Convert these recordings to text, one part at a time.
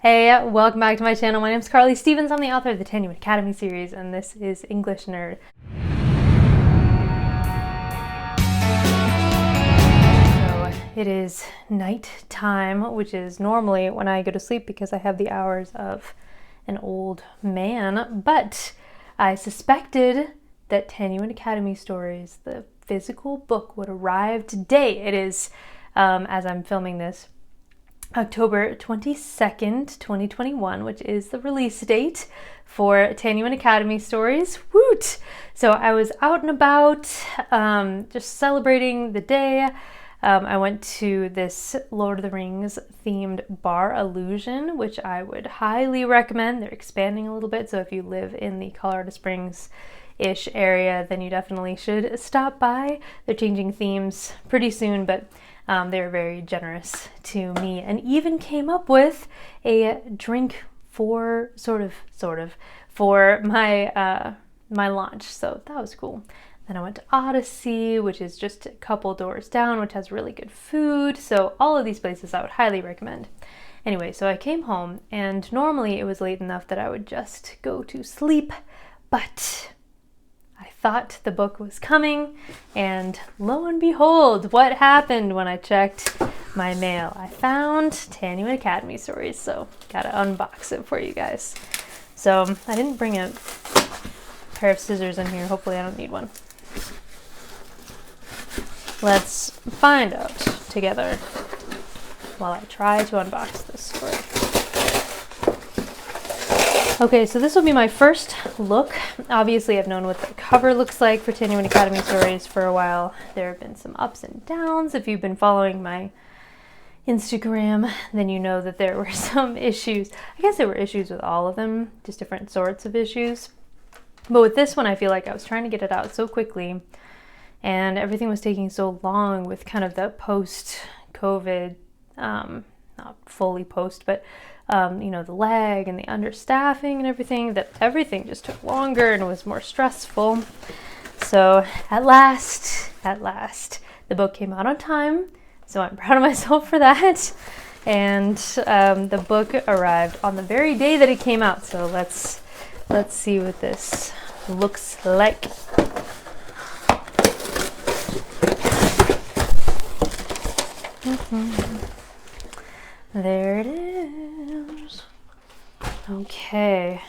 Hey, welcome back to my channel. My name is Carly Stevens. I'm the author of the Tanyuin Academy Series, and this is English Nerd. So it is night time, which is normally when I go to sleep because I have the hours of an old man, but I suspected that Tanyuin Academy Stories, the physical book, would arrive today. It is, as I'm filming this, October 22nd, 2021, which is the release date for Tanyuin Academy Stories. Woot! So I was out and about, just celebrating the day. I went to this Lord of the Rings themed bar illusion, which I would highly recommend. They're expanding a little bit, so if you live in the Colorado Springs-ish area, then you definitely should stop by. They're changing themes pretty soon, but they were very generous to me and even came up with a drink for sort of for my my launch. So that was cool. Then I went to Odyssey, which is just a couple doors down, which has really good food. So all of these places I would highly recommend. Anyway, so I came home, and normally it was late enough that I would just go to sleep, but I thought the book was coming, and lo and behold, what happened when I checked my mail? I found Tanyuin Academy Stories, so gotta unbox it for you guys. So I didn't bring a pair of scissors in here. Hopefully I don't need one. Let's find out together while I try to unbox this for you. Okay, so this will be my first look. Obviously, I've known what the cover looks like for Tanyuin Academy Stories for a while. There have been some ups and downs. If you've been following my Instagram, then you know that there were some issues. I guess there were issues with all of them, just different sorts of issues. But with this one, I feel like I was trying to get it out so quickly, and everything was taking so long with kind of the post-COVID, not fully post, but you know, the lag and the understaffing and everything, that everything just took longer and was more stressful. So at last, the book came out on time. So I'm proud of myself for that. And the book arrived on the very day that it came out. So let's see what this looks like. There it is. Okay.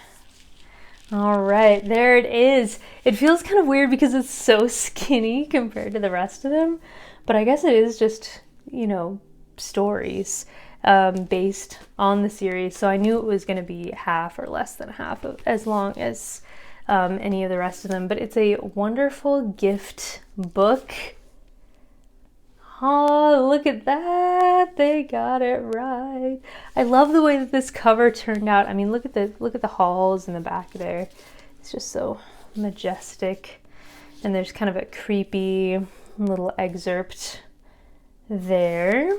All right, there it is. It feels kind of weird because it's so skinny compared to the rest of them, but I guess it is just, you know, stories based on the series. So I knew it was going to be half or less than half of, as long as any of the rest of them, but it's a wonderful gift book. Oh, look at that. They got it right. I love the way that this cover turned out. I mean, look at the halls in the back there. It's just so majestic. And there's kind of a creepy little excerpt there.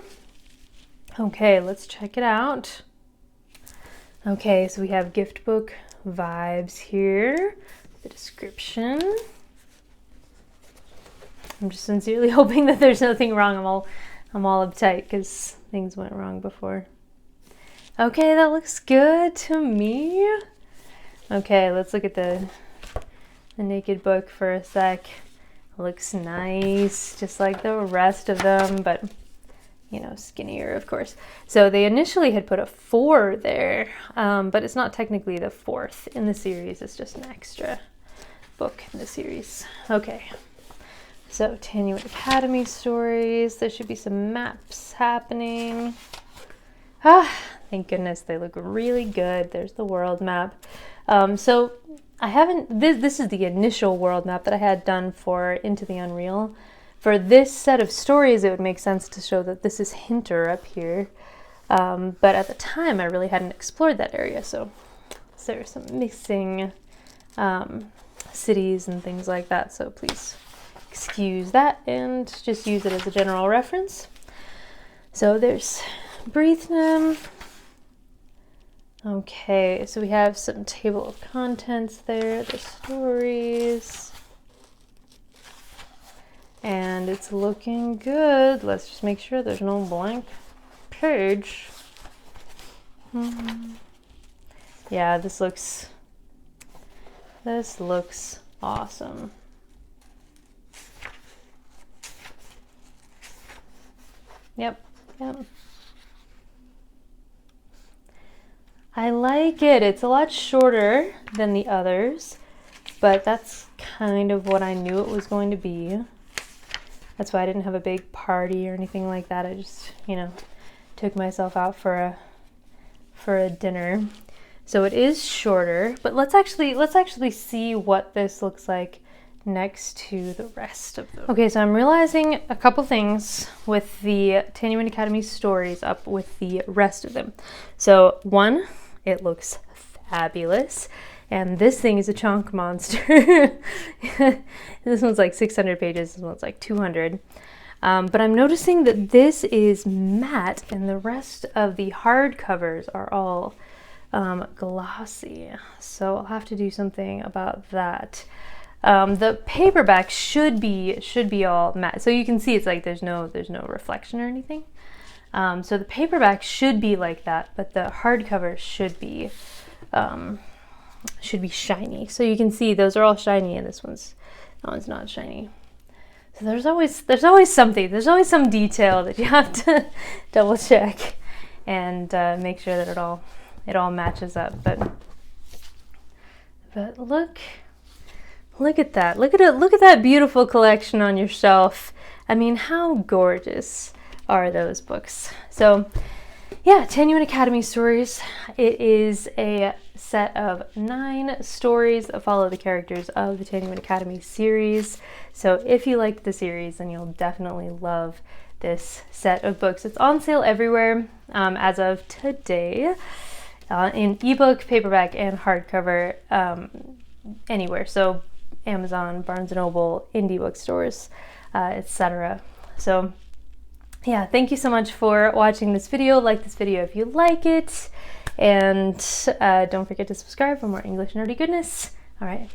Okay, let's check it out. Okay, so we have gift book vibes here. The description. I'm just sincerely hoping that there's nothing wrong. I'm all uptight because things went wrong before. Okay, that looks good to me. Okay, let's look at the naked book for a sec. It looks nice, just like the rest of them, but you know, skinnier, of course. So they initially had put a 4 there, but it's not technically the 4th in the series. It's just an extra book in the series. Okay. So, Tanyuin Academy Stories. There should be some maps happening. Ah, thank goodness, they look really good. There's the world map. So, I haven't, this is the initial world map that I had done for Into the Unreal. For this set of stories, it would make sense to show that this is Hinter up here. But at the time, I really hadn't explored that area. So there's some missing cities and things like that. So please excuse that and just use it as a general reference. So there's Breathnam. Okay, so we have some table of contents there, the stories. And it's looking good. Let's just make sure there's no blank page. Yeah, this looks awesome. Yep. I like it. It's a lot shorter than the others, but that's kind of what I knew it was going to be. That's why I didn't have a big party or anything like that. I just, took myself out for a dinner. So it is shorter, but let's actually see what this looks like next to the rest of them. Okay, so I'm realizing a couple things with the Tanyuin Academy Stories up with the rest of them. So one, it looks fabulous. And this thing is a chunk monster. This one's like 600 pages, this one's like 200. But I'm noticing that this is matte and the rest of the hardcovers are all glossy. So I'll have to do something about that. The paperback should be all matte. So you can see it's like there's no reflection or anything. So the paperback should be like that, but the hardcover should be shiny. So you can see those are all shiny and that one's not shiny. So there's always something. There's always some detail that you have to double check and make sure that it all matches up. But look at that. Look at that beautiful collection on your shelf. I mean, how gorgeous are those books? So yeah, Tanyuin Academy Stories. It is a set of 9 stories that follow the characters of the Tanyuin Academy series. So if you liked the series, then you'll definitely love this set of books. It's on sale everywhere as of today, in ebook, paperback, and hardcover, anywhere. So Amazon, Barnes & Noble, indie bookstores, etc. So yeah, thank you so much for watching this video. Like this video if you like it, and don't forget to subscribe for more English nerdy goodness. All right.